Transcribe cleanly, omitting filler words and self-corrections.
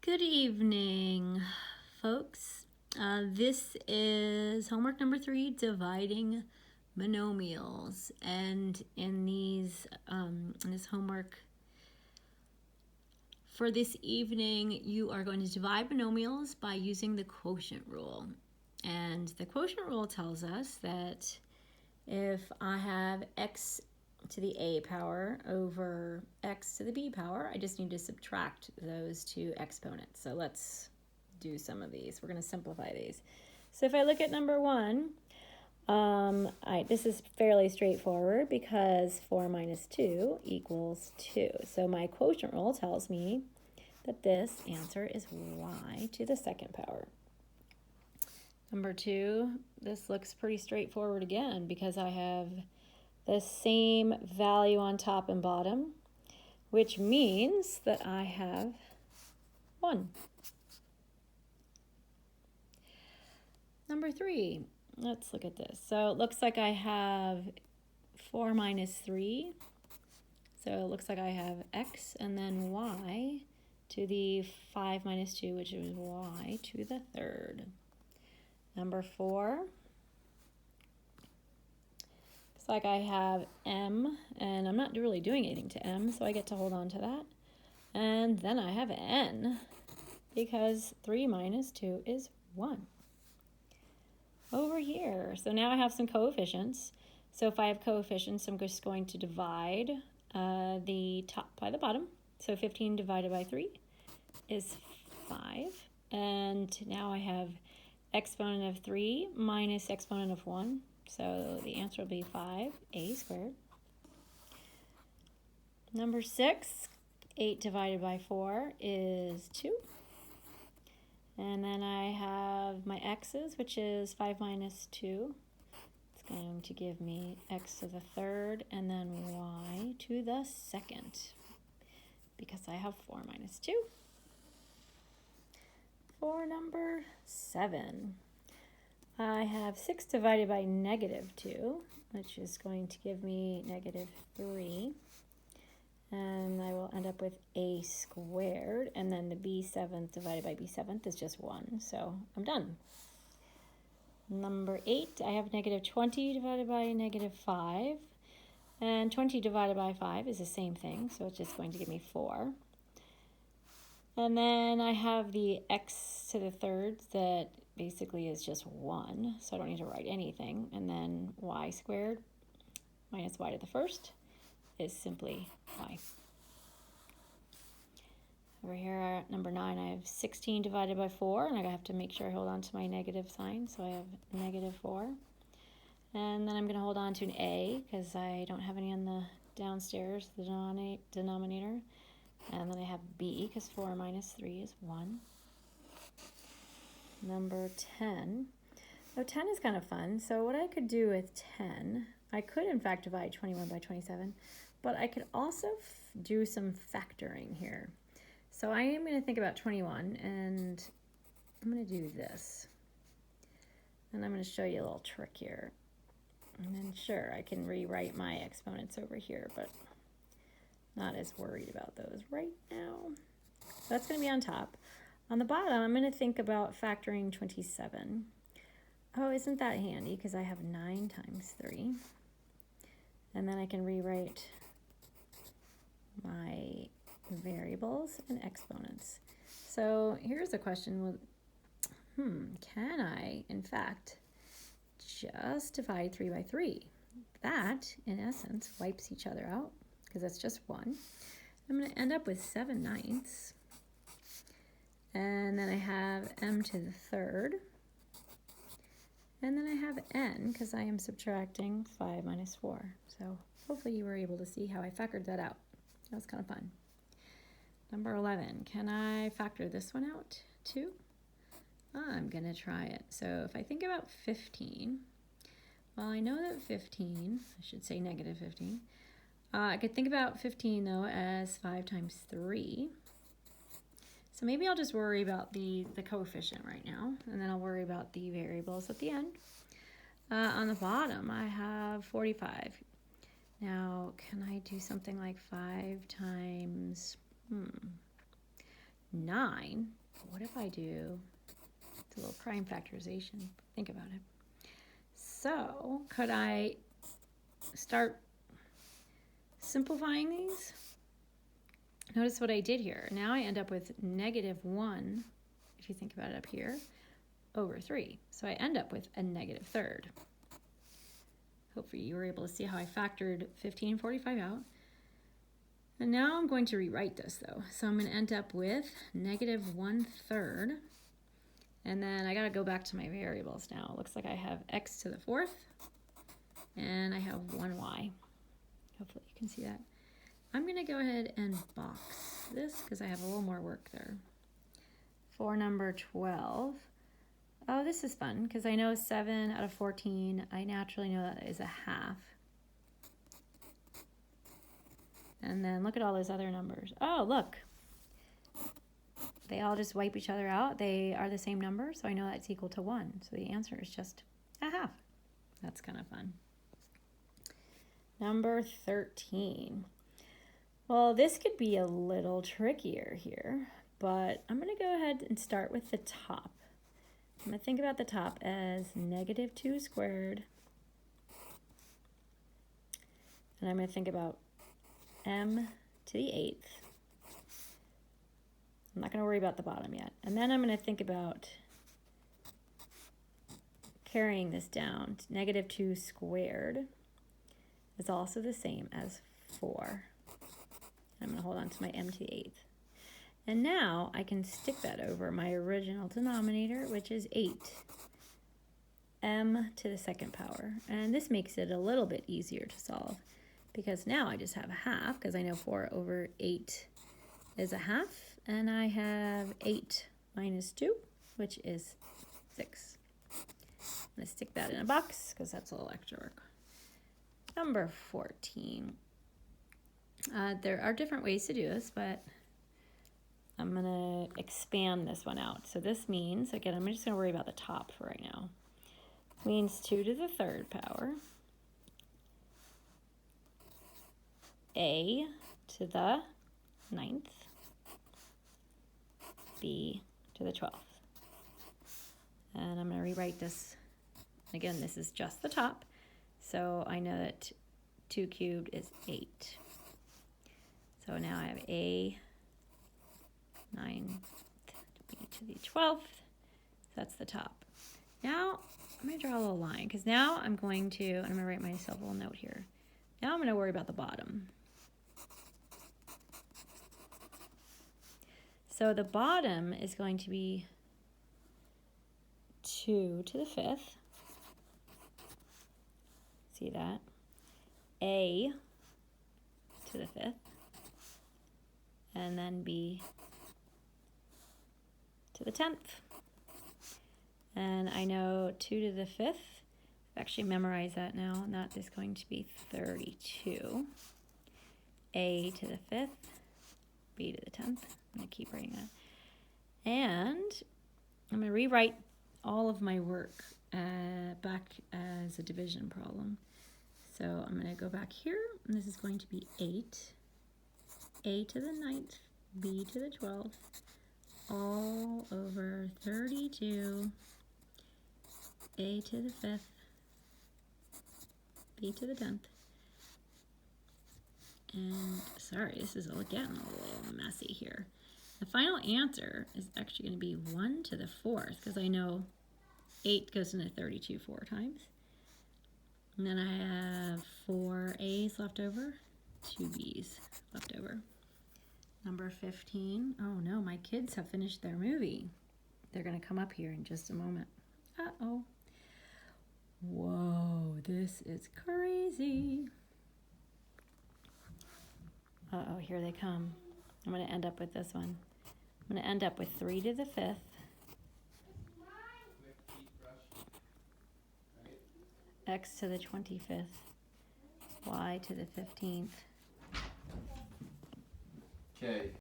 Good evening, folks. This is homework number 3, dividing monomials. And in this homework for this evening, you are going to divide monomials by using the quotient rule. And the quotient rule tells us that if I have x to the a power over x to the b power, I just need to subtract those two exponents. So let's do some of these. We're going to simplify these. So if I look at number 1, this is fairly straightforward because 4 minus 2 equals 2. So my quotient rule tells me that this answer is y to the second power. Number 2, this looks pretty straightforward again because I have the same value on top and bottom, which means that I have 1. Number 3, let's look at this. So it looks like I have 4 minus 3. So it looks like I have x and then y to the 5 minus 2, which is y to the third. Number 4, like I have m, and I'm not really doing anything to m, so I get to hold on to that. And then I have n, because 3 minus 2 is 1. Over here, so now I have some coefficients. So if I have coefficients, I'm just going to divide the top by the bottom. So 15 divided by 3 is 5. And now I have exponent of 3 minus exponent of 1. So the answer will be 5a squared. Number 6, 8 divided by 4 is 2. And then I have my x's, which is 5 minus 2. It's going to give me x to the third and then y to the second because I have 4 minus 2. For number 7, I have 6 divided by negative 2, which is going to give me negative 3. And I will end up with a squared. And then the b7th divided by b7th is just 1. So I'm done. Number 8, I have negative 20 divided by negative 5. And 20 divided by 5 is the same thing. So it's just going to give me 4. And then I have the x to the third that basically is just 1, so I don't need to write anything. And then y squared minus y to the first is simply y. Over here at number 9, I have 16 divided by 4, and I have to make sure I hold on to my negative sign, so I have negative 4. And then I'm going to hold on to an a because I don't have any on the downstairs, the denominator. And then I have b because 4 minus 3 is 1. Number 10. Oh, 10 is kind of fun. So what I could do with 10, I could in fact divide 21 by 27, but I could also do some factoring here. So I am going to think about 21, and I'm going to do this. And I'm going to show you a little trick here. And then sure, I can rewrite my exponents over here, but not as worried about those right now. So that's going to be on top. On the bottom, I'm going to think about factoring 27. Oh, isn't that handy? Because I have 9 times 3. And then I can rewrite my variables and exponents. So here's a question. Can I, in fact, just divide 3 by 3? That, in essence, wipes each other out because that's just 1. I'm going to end up with 7/9. And then I have m to the third. And then I have n because I am subtracting 5 minus 4. So hopefully you were able to see how I factored that out. That was kind of fun. Number 11, can I factor this one out too? I'm going to try it. So if I think about 15, well, I know that 15, I should say negative 15. I could think about 15 though as 5 times 3. So maybe I'll just worry about the coefficient right now, and then I'll worry about the variables at the end. On the bottom, I have 45. Now, can I do something like 5 times 9. What if I do, it's a little prime factorization, think about it. So could I start simplifying these? Notice what I did here. Now I end up with -1, if you think about it up here, over 3. So I end up with a -3rd. Hopefully you were able to see how I factored 15 and 45 out. And now I'm going to rewrite this though. So I'm going to end up with -1/3. And then I got to go back to my variables now. It looks like I have x to the 4th and I have 1y. Hopefully you can see that. I'm going to go ahead and box this because I have a little more work there. For number 12. Oh, this is fun because I know 7 out of 14, I naturally know that is a half. And then look at all those other numbers. Oh, look. They all just wipe each other out. They are the same number, so I know that's equal to 1. So the answer is just a half. That's kind of fun. Number 13. Well, this could be a little trickier here, but I'm going to go ahead and start with the top. I'm going to think about the top as -2 squared. And I'm going to think about m to the 8th. I'm not going to worry about the bottom yet. And then I'm going to think about carrying this down. -2 squared is also the same as 4. I'm going to hold on to my m to the 8th. And now I can stick that over my original denominator, which is 8. M to the 2nd power. And this makes it a little bit easier to solve because now I just have a half because I know 4 over 8 is a half. And I have 8 minus 2, which is 6. I'm going to stick that in a box because that's a little extra work. Number 14. There are different ways to do this, but I'm going to expand this one out. So this means, again, I'm just going to worry about the top for right now. This means 2 to the 3rd power. A to the 9th. B to the 12th. And I'm going to rewrite this. Again, this is just the top. So I know that 2 cubed is 8. So now I have A 9th, B to the 12th. That's the top. Now I'm going to draw a little line because now I'm going to write myself a little note here. Now I'm going to worry about the bottom. So the bottom is going to be 2 to the 5th. See that? A to the 5th. And then B to the 10th. And I know 2 to the 5th. I've actually memorized that now, and that is going to be 32. A to the 5th, B to the 10th. I'm going to keep writing that. And I'm going to rewrite all of my work back as a division problem. So I'm going to go back here, and this is going to be 8. A to the 9th, B to the 12th, all over 32, A to the 5th, B to the 10th. And sorry, this is getting a little messy here. The final answer is actually going to be 1 to the 4th because I know 8 goes into 32 4 times. And then I have 4 A's left over, 2 B's left over. Number 15. Oh no, my kids have finished their movie. They're going to come up here in just a moment. Uh-oh. Whoa, this is crazy. Uh-oh, here they come. I'm going to end up with this one. I'm going to end up with 3 to the 5th. X to the 25th. Y to the 15th. Okay.